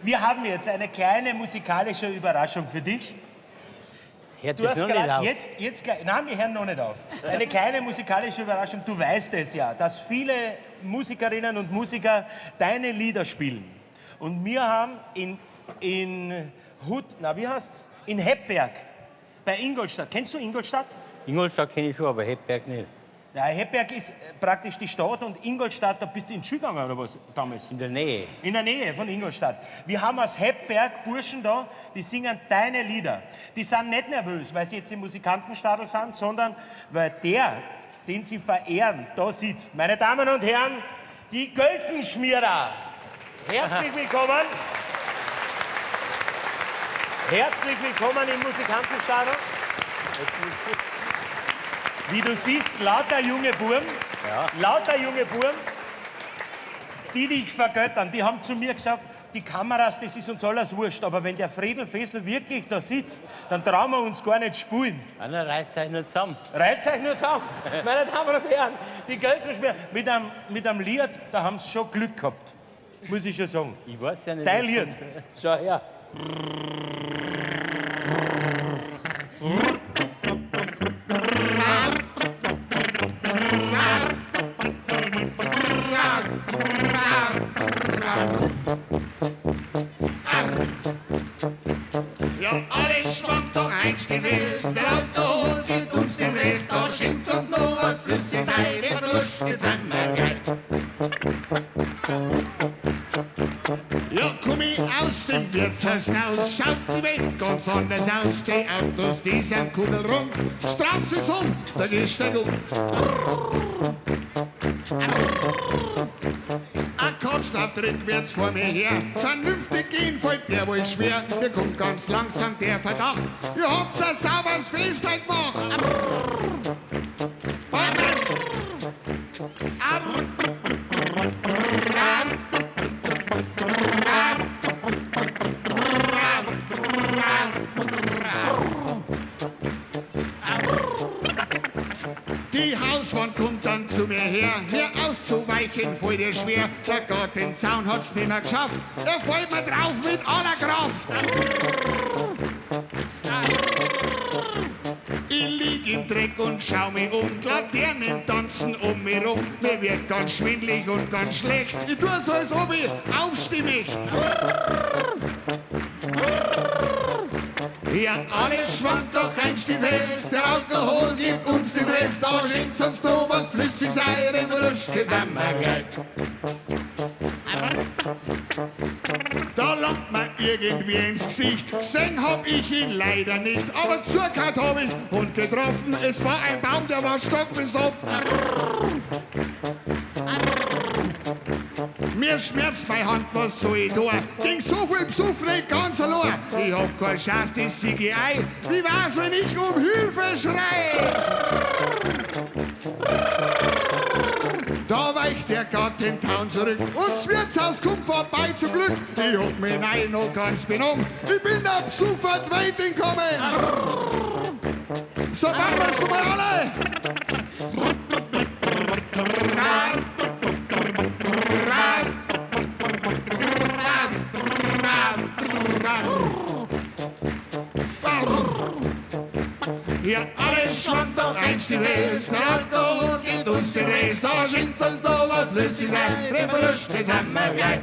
Wir haben jetzt eine kleine musikalische Überraschung für dich. Hört Du das hast noch nicht gerade auf? nein, wir hören noch nicht auf. Eine kleine musikalische Überraschung. Du weißt es ja, dass viele Musikerinnen und Musiker deine Lieder spielen. Und wir haben in Heppberg bei Ingolstadt. Kennst du Ingolstadt? Ingolstadt kenne ich schon, aber Heppberg nicht. Ja, Heppberg ist praktisch die Stadt und Ingolstadt, da bist du in die Schule gegangen oder was damals? In der Nähe. In der Nähe von Ingolstadt. Wir haben aus Heppberg Burschen da, die singen deine Lieder. Die sind nicht nervös, weil sie jetzt im Musikantenstadel sind, sondern weil der, den sie verehren, da sitzt. Meine Damen und Herren, die Gölkenschmierer. Herzlich willkommen. Herzlich willkommen im Musikantenstadel. Wie du siehst, lauter junge Buben, die dich vergöttern. Die haben zu mir gesagt, die Kameras, das ist uns alles wurscht. Aber wenn der Friedel Fessel wirklich da sitzt, dann trauen wir uns gar nicht spielen. Anna, reißt euch nur zusammen. Reißt euch nur zusammen. Meine Damen und Herren, die Gölkenschmierer. Mit einem Lied, da haben sie schon Glück gehabt. Muss ich schon sagen. Ich weiß ja nicht. Dein Lied. Schau her. Ja, alles schwankt doch einstiefels, der Alkohol gibt uns den Rest, da schenkt uns noch was Flüssiges ein, den Verlust jetzt einmal gleich. Ja, komm ich aus dem Wirtshaus raus, schaut die Welt ganz anders aus, die Autos, die sind kugelrund, Straße ist um, da gehst du gut. Auf rückwärts vor mir her. Vernünftig gehen fällt der wohl schwer. Mir kommt ganz langsam der Verdacht. Ihr habt ein sauberes Fest heute gemacht. Die Hauswand kommt dann zu mir her, mir auszuweichen voll dir schwer. Der Gartenzaun hat's nimmer geschafft, er fällt mir drauf mit aller Kraft. Ich lieg im Dreck und schau mich um, Laternen tanzen um mich rum. Mir wird ganz schwindlig und ganz schlecht, ich tu so, als ob ich aufstehen möchte. Ja, alles schwankt doch einstiefels, der Alkohol gibt uns den Rest, da schenkt uns noch was Flüssiges ein, den Verlust jetzt einmal gleich. Da langt mir irgendwie ins Gesicht, gesehen hab ich ihn leider nicht, aber zugehört hab ich und getroffen, es war ein Baum, der war stockbesoffen. Mir schmerzt meine Hand, was soll ich tun? Ging so viel Besuch nicht ganz allein. Ich hab keine Chance, das sieg ich ein. Wie war's, wenn ich um Hilfe schrei? Da weicht der Gartenzaun zurück und das Wirtshaus kommt vorbei zum Glück. Ich hab mich nein noch ganz benommen. Ich bin der Besuch verdreht entkommen. So machen wir's doch mal alle. Ja, alles schwankt doch einstiefels, der Alkohol gibt uns den Rest, da schenkt uns noch was Flüssiges ein, den Verlust jetzt haben wir gleich.